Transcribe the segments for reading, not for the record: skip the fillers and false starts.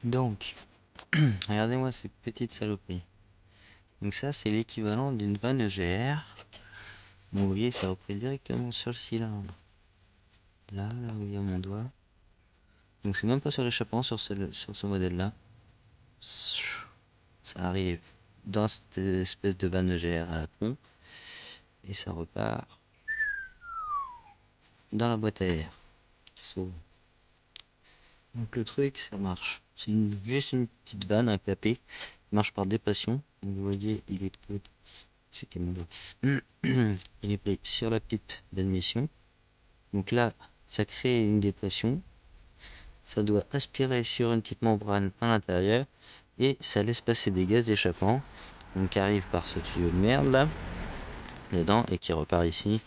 Donc, regardez-moi ces petites saloperies. Donc ça, c'est l'équivalent d'une vanne EGR. Bon, vous voyez, ça reprend directement sur le cylindre. Là où il y a mon doigt. Donc c'est même pas sur l'échappement, sur ce modèle-là. Ça arrive dans cette espèce de vanne EGR à la pompe. Et ça repart dans la boîte à air. Donc le truc, ça marche. C'est juste une petite vanne, un clapet. Il marche par dépression. Vous voyez, il est il est pris sur la pipe d'admission. Donc là, ça crée une dépression. Ça doit aspirer sur une petite membrane à l'intérieur. Et ça laisse passer des gaz d'échappement. Donc qui arrive par ce tuyau de merde là. Dedans et qui repart ici.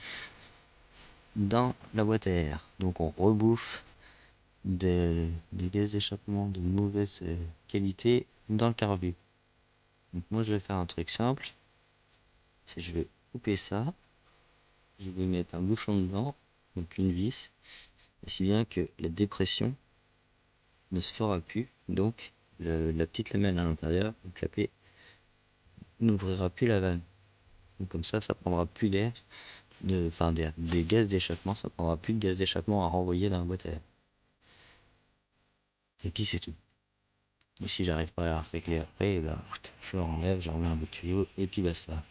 Dans la boîte à air. Donc on rebouffe des gaz d'échappement de mauvaise qualité dans le carbu. Donc moi je vais faire un truc simple. C'est je vais couper ça. Je vais mettre un bouchon dedans. Donc une vis. Si bien que la dépression ne se fera plus. Donc la petite lamelle à l'intérieur, le clapet, n'ouvrira plus la vanne. Donc comme ça prendra plus d'air. Enfin des gaz d'échappement, ça prendra plus de gaz d'échappement à renvoyer dans la boîte à air. Et puis c'est tout. Et si j'arrive pas à régler après, bah, je le renlève, je remets un bout de tuyau et puis basta.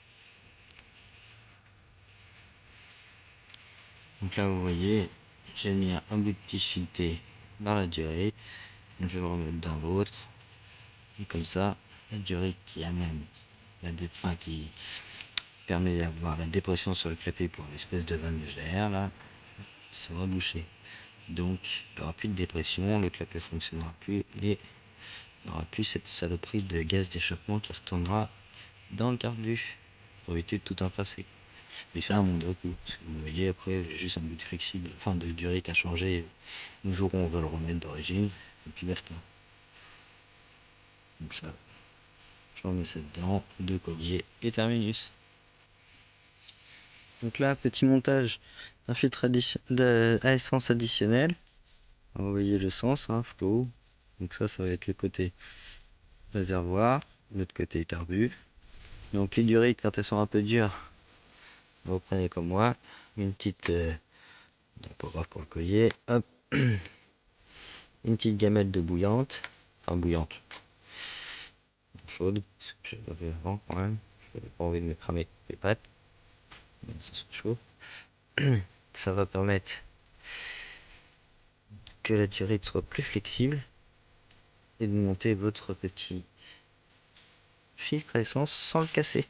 Donc là vous voyez, j'ai mis un bout de tissu thé dans la durée. Je vais le remettre dans l'autre. Et comme ça, la durée qui amène qui permet d'avoir la dépression sur le clapet pour l'espèce de vanne légère là, sera bouchée. Donc il n'y aura plus de dépression, le clapet fonctionnera plus et il n'y aura plus cette saloperie de gaz d'échappement qui retournera dans le carbu pour éviter de tout effacer. Mais ça à mon doigt, vous voyez, après j'ai juste un bout de flexible, enfin de durée qu'à changer le jour où on veut le remettre d'origine, et puis basta. Donc ça, je remets ça dedans, deux colliers et terminus. Donc là, petit montage d'un filtre à essence additionnel. Vous voyez le sens, hein, flow. Donc ça va être le côté réservoir, l'autre côté carbu. Donc les durites, quand elles sont un peu dures, vous prenez comme moi, une petite pour le collier, hop, une petite gamelle de bouillante, enfin bouillante, chaude, je l'ai pas fait avant quand même, je n'avais pas envie de me cramer les pattes, ça soit chaud. Ça va permettre que la durite soit plus flexible et de monter votre petit filtre à essence sans le casser.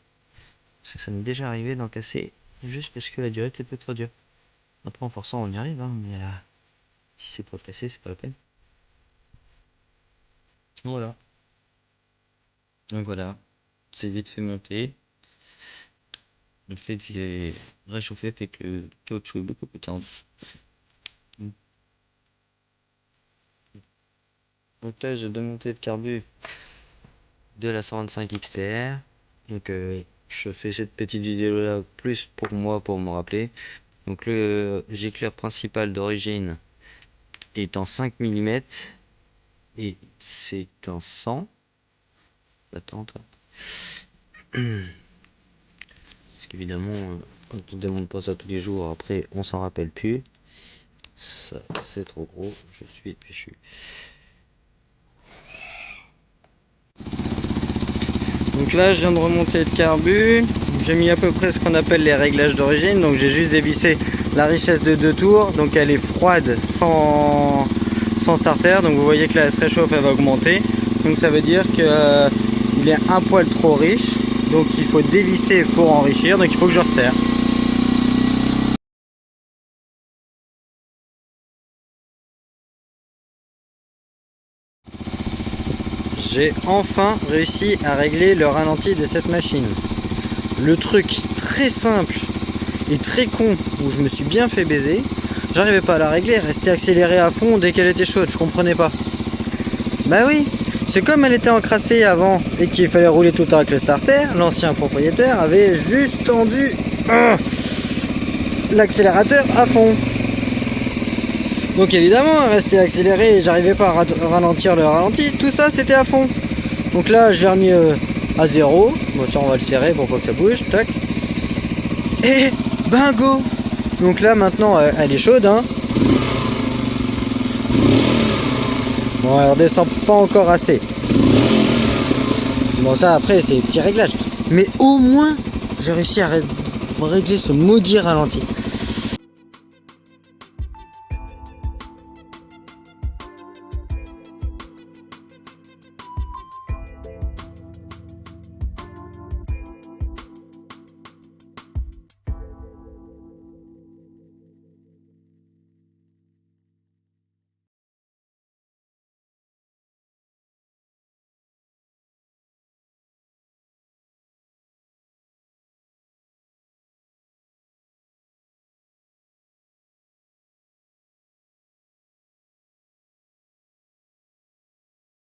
Parce que ça m'est déjà arrivé d'en casser juste parce que la durite était trop dure. Après en forçant on y arrive, hein, mais si c'est pour le casser, c'est pas la peine. Voilà. Donc voilà, c'est vite fait monter. Le fait qu'il est réchauffé fait que le caoutchouc est beaucoup plus tendre. Montage de montée de carbu de la 125 XTR. Donc je fais cette petite vidéo là plus pour moi pour me rappeler. Donc le gicleur principal d'origine est en 5 mm et c'est en 100. Attends. Parce qu'évidemment, quand on ne démonte pas ça tous les jours, après on s'en rappelle plus. Ça c'est trop gros, je suis péchu. Donc là je viens de remonter le carbu. J'ai mis à peu près ce qu'on appelle les réglages d'origine. Donc j'ai juste dévissé la richesse de 2 tours. Donc elle est froide sans starter. Donc vous voyez que là elle se réchauffe, elle va augmenter. Donc ça veut dire qu'il est un poil trop riche. Donc il faut dévisser pour enrichir. Donc il faut que je resserre. J'ai enfin réussi à régler le ralenti de cette machine. Le truc très simple et très con où je me suis bien fait baiser, j'arrivais pas à la régler, elle restait accélérée à fond dès qu'elle était chaude, je comprenais pas. Bah oui, c'est comme elle était encrassée avant et qu'il fallait rouler tout le temps avec le starter, l'ancien propriétaire avait juste tendu l'accélérateur à fond. Donc évidemment, elle restait accélérée et j'arrivais pas à ralentir le ralenti. Tout ça, c'était à fond. Donc là, je l'ai remis à 0. Bon, tiens, on va le serrer pour pas que ça bouge. Tac. Et bingo! Donc là, maintenant, elle est chaude, hein. Bon, elle redescend pas encore assez. Bon, ça, après, c'est des petits réglages. Mais au moins, j'ai réussi à régler ce maudit ralenti.